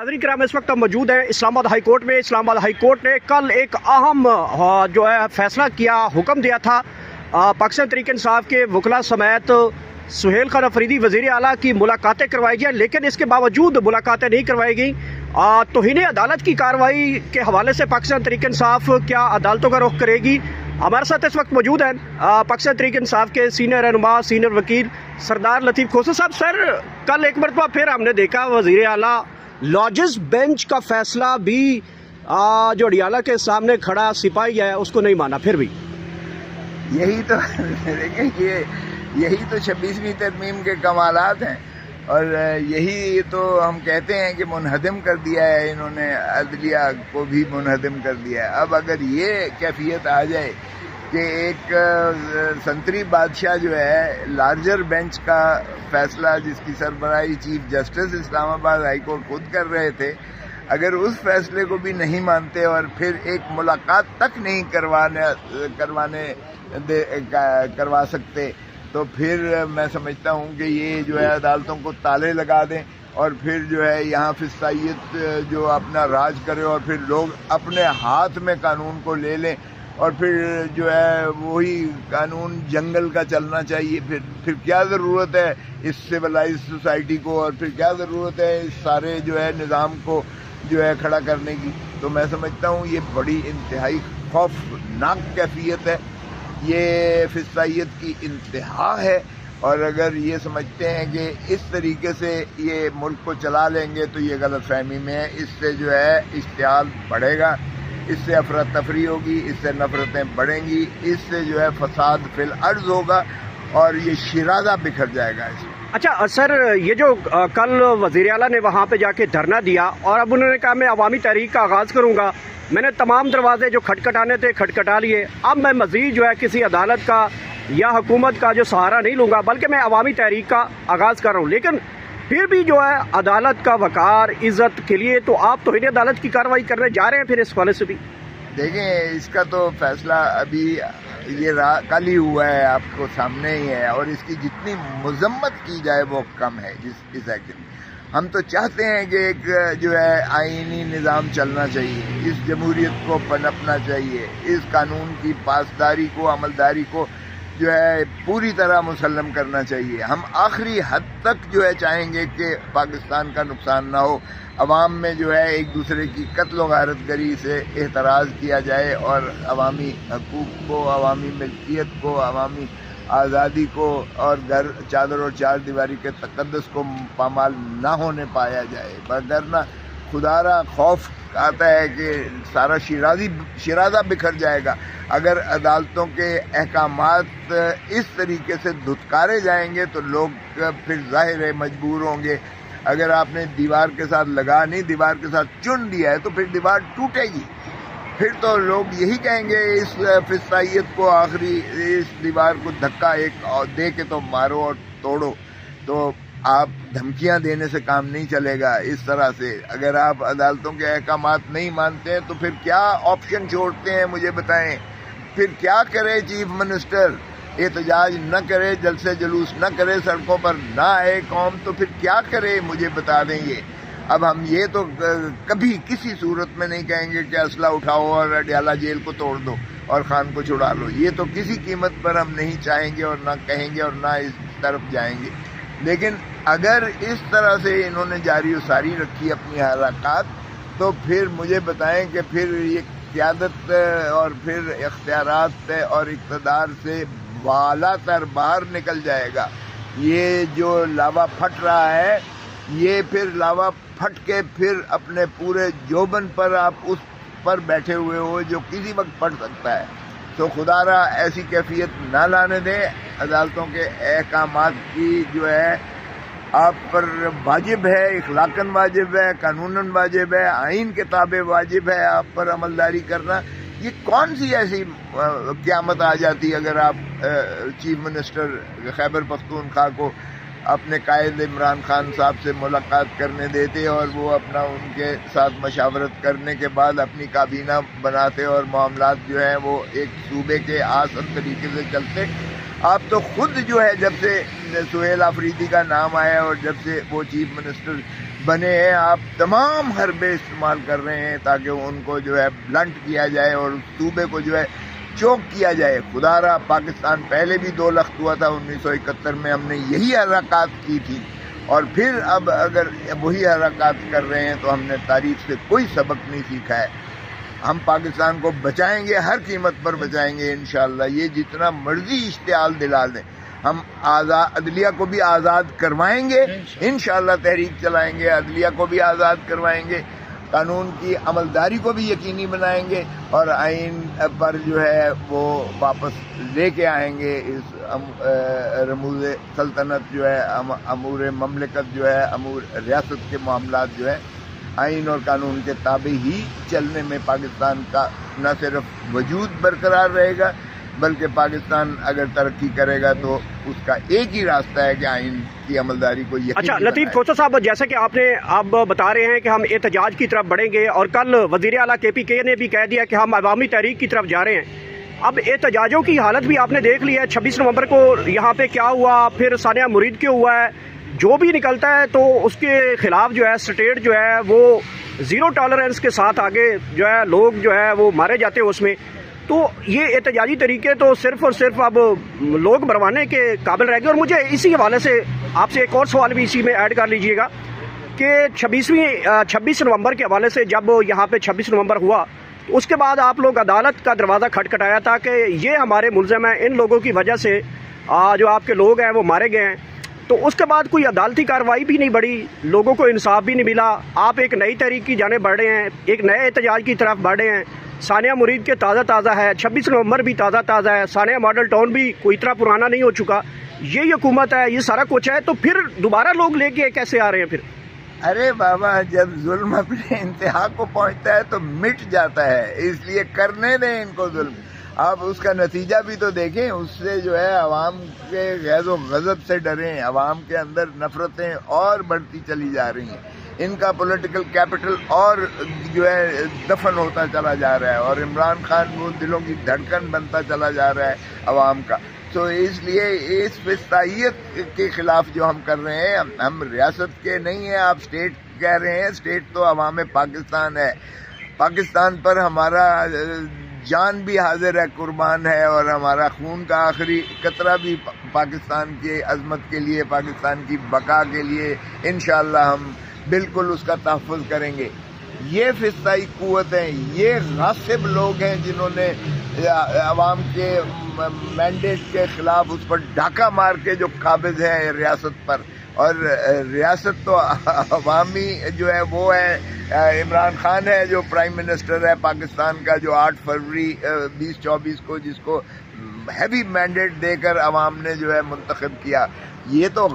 नाज़रीन किराम, इस वक्त हम मौजूद हैं इस्लामाबाद हाई कोर्ट में। इस्लामाबाद हाई कोर्ट ने कल एक अहम जो है फैसला किया, हुक्म दिया था पाकिस्तान तहरीक इंसाफ के वकला समेत सुहेल खान अफरीदी वज़ीर आला की मुलाकातें करवाई गई, लेकिन इसके बावजूद मुलाकातें नहीं करवाई गई। तौहीन अदालत की कार्रवाई के हवाले से पाकिस्तान तहरीक इंसाफ क्या अदालतों का रुख करेगी? हमारे साथ इस वक्त मौजूद हैं पाकिस्तान तहरीक इंसाफ के सीनियर रहनुमा, सीनियर वकील सरदार लतीफ़ खोसा साहब। सर, कल एक मरतबा फिर हमने देखा वज़ीर आला लॉजेस बेंच का फैसला भी जो अडियाला के सामने खड़ा सिपाही है उसको नहीं माना। फिर भी यही तो देखिए, यही तो 26वीं तरमीम के कमालात हैं, और यही तो हम कहते हैं कि मुनहदम कर दिया है इन्होंने, अदलिया को भी मुनहदम कर दिया है। अब अगर ये कैफियत आ जाए कि एक संतरी बादशाह जो है लार्जर बेंच का फैसला जिसकी सरबराही chief justice Islamabad high court खुद कर रहे थे, अगर उस फैसले को भी नहीं मानते और फिर एक मुलाकात तक नहीं करवा सकते, तो फिर मैं समझता हूँ कि ये जो है अदालतों को ताले लगा दें और फिर जो है यहाँ फिसाइयत जो अपना राज करे और फिर लोग अपने हाथ में कानून को ले लें, और फिर जो है वही कानून जंगल का चलना चाहिए। फिर क्या ज़रूरत है इस सिविलाइज सोसाइटी को, और फिर क्या ज़रूरत है इस सारे जो है निज़ाम को जो है खड़ा करने की। तो मैं समझता हूँ ये बड़ी इंतहाई खौफनाक कैफियत है, ये फिसाइयत की इंतहा है। और अगर ये समझते हैं कि इस तरीके से ये मुल्क को चला लेंगे तो ये गलत फहमी में है। इससे जो है इश्तियाल बढ़ेगा, इससे अफरा तफरी होगी, इससे नफरतें बढ़ेंगी, इससे जो है फसाद फिल अर्ज होगा और ये शिराजा बिखर जाएगा इसमें। अच्छा सर, ये जो कल वज़ीर आला ने वहाँ पे जाके धरना दिया और अब उन्होंने कहा मैं अवामी तहरीक का आगाज़ करूँगा, मैंने तमाम दरवाजे जो खटखटाने थे खटखटा लिए, अब मैं मज़ीद जो है किसी अदालत का या हुकूमत का जो सहारा नहीं लूँगा, बल्कि मैं अवामी तहरीक का आगाज़ कर रहा हूँ। लेकिन फिर भी जो है अदालत का वक़ार इज़्ज़त के लिए तो आप तौहीन अदालत की कार्रवाई करने जा रहे हैं। फिर इस हवाले से भी देखें, इसका तो फैसला अभी ये कल ही हुआ है, आपको सामने ही है, और इसकी जितनी मजम्मत की जाए वो कम है। इस एक्शन हम तो चाहते हैं कि एक जो है आईनी निज़ाम चलना चाहिए, इस जमहूरियत को पनपना चाहिए, इस कानून की पासदारी को, अमलदारी को जो है पूरी तरह मुसल्लम करना चाहिए। हम आखिरी हद तक जो है चाहेंगे कि पाकिस्तान का नुकसान ना हो, अवाम में जो है एक दूसरे की कत्ल गारत गरी से एहतराज़ किया जाए और अवामी हकूक़ को, अवामी मिल्कियत को, अवामी आज़ादी को और घर चादर और चार दीवारी के तक़द्दुस को पामाल ना होने पाया जाए। वरना खुदारा खौफ आता है कि सारा शिराजा बिखर जाएगा अगर अदालतों के अहकामात इस तरीके से धुतकारे जाएंगे, तो लोग फिर ज़ाहिर है मजबूर होंगे। अगर आपने दीवार के साथ लगा नहीं, दीवार के साथ चुन दिया है, तो फिर दीवार टूटेगी। फिर तो लोग यही कहेंगे इस फिसाइयत को, आखिरी इस दीवार को धक्का एक दे के तो मारो और तोड़ो। तो आप धमकियां देने से काम नहीं चलेगा। इस तरह से अगर आप अदालतों के अहकामात नहीं मानते हैं तो फिर क्या ऑप्शन छोड़ते हैं मुझे बताएं। फिर क्या करे चीफ मिनिस्टर? एहतजाज न करे, जलसे जुलूस न करे, सड़कों पर न आए कौम, तो फिर क्या करे मुझे बता दें। ये अब हम ये तो कभी किसी सूरत में नहीं कहेंगे कि असला उठाओ और अडियाला जेल को तोड़ दो और खान को छुड़ा लो। ये तो किसी कीमत पर हम नहीं चाहेंगे और ना कहेंगे और ना इस तरफ जाएंगे। लेकिन अगर इस तरह से इन्होंने जारी उसारी रखी अपनी हरकत, तो फिर मुझे बताएं कि फिर ये क़यादत और फिर इख्तियारात और इक़्तिदार से वाला तर बाहर निकल जाएगा। ये जो लावा फट रहा है, ये फिर लावा फट के फिर अपने पूरे जोबन पर आप उस पर बैठे हुए हो जो किसी वक्त फट सकता है। तो खुदारा ऐसी कैफियत ना लाने दें। अदालतों के अहकामात की जो है आप पर वाजिब है, इखलाकन वाजिब है, कानूनन वाजिब है, आइन के ताबे वाजिब है आप पर अमलदारी करना। ये कौन सी ऐसी क़यामत आ जाती अगर आप चीफ मिनिस्टर खैबर पख्तूनख्वा को अपने कायद इमरान खान साहब से मुलाकात करने देते और वो अपना उनके साथ मशावरत करने के बाद अपनी काबीना बनाते और मामलात जो हैं वो एक सूबे के आसन तरीके से चलते। आप तो खुद जो है जब से सुहेल अफरीदी का नाम आया और जब से वो चीफ मिनिस्टर بنے ہیں، آپ تمام حربے استعمال کر رہے ہیں تاکہ ان کو جو ہے بلنٹ کیا جائے اور اس صوبے کو جو ہے چوک کیا جائے. خدا را پاکستان پہلے بھی 2 لخت ہوا تھا 1971 میں، ہم نے یہی حرکات کی تھی، اور پھر اب اگر وہی حرکات کر رہے ہیں تو ہم نے تاریخ سے کوئی سبق نہیں سیکھا ہے. ہم پاکستان کو بچائیں گے، ہر قیمت پر بچائیں گے انشاءاللہ. یہ جتنا مرضی اشتعال دلا دیں، ہم عدلیہ کو بھی آزاد کروائیں گے انشاءاللہ. تحریک چلائیں گے، عدلیہ کو بھی آزاد کروائیں گے، قانون کی عملداری کو بھی یقینی بنائیں گے، اور آئین پر جو ہے وہ واپس لے کے آئیں گے. اس رموز سلطنت جو ہے، امور مملکت جو ہے، امور ریاست کے معاملات جو ہے آئین اور قانون کے تابع ہی چلنے میں پاکستان کا نہ صرف وجود برقرار رہے گا، بلکہ پاکستان اگر ترقی کرے گا تو اس کا ایک ہی راستہ ہے کہ آئین کی عملداری کو یقینی اچھا لطیف کوسٹر صاحب، جیسا کہ آپ بتا رہے ہیں کہ ہم احتجاج کی طرف بڑھیں گے، اور کل وزیر اعلیٰ KPK نے بھی کہہ دیا کہ ہم عوامی تحریک کی طرف جا رہے ہیں. اب احتجاجوں کی حالت بھی آپ نے دیکھ لی ہے. 26 نومبر کو یہاں پہ کیا ہوا، پھر ثانیہ مرید کیوں ہوا ہے. جو بھی نکلتا ہے تو اس کے خلاف جو ہے اسٹیٹ جو ہے وہ 0 ٹالرنس کے ساتھ آگے جو ہے لوگ جو ہے وہ مارے جاتے ہیں اس میں. تو یہ احتجاجی طریقے تو صرف اور صرف اب لوگ مروانے کے قابل رہ گئے. اور مجھے اسی حوالے سے آپ سے ایک اور سوال بھی اسی میں ایڈ کر لیجئے گا کہ 26 نومبر کے حوالے سے جب یہاں پہ 26 نومبر ہوا، اس کے بعد آپ لوگ عدالت کا دروازہ کھٹکھٹایا تھا کہ یہ ہمارے ملزم ہیں، ان لوگوں کی وجہ سے جو آپ کے لوگ ہیں وہ مارے گئے ہیں. تو اس کے بعد کوئی عدالتی کارروائی بھی نہیں بڑھی، لوگوں کو انصاف بھی نہیں ملا. آپ ایک نئی تحریک کی جانب بڑھ رہے ہیں، ایک نئے احتجاج کی طرف بڑھ رہے ہیں. ثانیہ مرید کے تازہ ہے، 26 نومبر بھی تازہ ہے، ثانیہ ماڈل ٹاؤن بھی کوئی اتنا پرانا نہیں ہو چکا. یہ حکومت ہے، یہ سارا کچھ ہے، تو پھر دوبارہ لوگ لے کے کیسے آ رہے ہیں پھر؟ ارے بابا، جب ظلم اپنے انتہا کو پہنچتا ہے تو مٹ جاتا ہے، اس لیے کرنے دیں ان کو ظلم. آپ اس کا نتیجہ بھی تو دیکھیں. اس سے جو ہے عوام کے غیظ و غضب سے ڈریں، عوام کے اندر نفرتیں اور بڑھتی چلی جا رہی ہیں، ان کا پولیٹیکل کیپٹل اور جو ہے دفن ہوتا چلا جا رہا ہے، اور عمران خان وہ دلوں کی دھڑکن بنتا چلا جا رہا ہے عوام کا. تو اس لیے اس فسطائیت کے خلاف جو ہم کر رہے ہیں، ہم ریاست کے نہیں ہیں، آپ اسٹیٹ کہہ رہے ہیں. اسٹیٹ تو عوام پاکستان ہے. پاکستان پر ہمارا جان بھی حاضر ہے، قربان ہے، اور ہمارا خون کا آخری قطرہ بھی پاکستان کی عظمت کے لیے، پاکستان کی بقا کے لیے انشاءاللہ ہم بالکل اس کا تحفظ کریں گے. یہ فسطائی قوتیں، یہ غاصب لوگ ہیں جنہوں نے عوام کے مینڈیٹ کے خلاف اس پر ڈاکہ مار کے جو قابض ہے ریاست پر. اور ریاست تو عوامی جو ہے وہ ہے، عمران خان ہے جو پرائم منسٹر ہے پاکستان کا، جو 8 فروری 2024 کو جس کو ہیوی مینڈیٹ دے کر عوام نے جو ہے منتخب کیا. یہ تو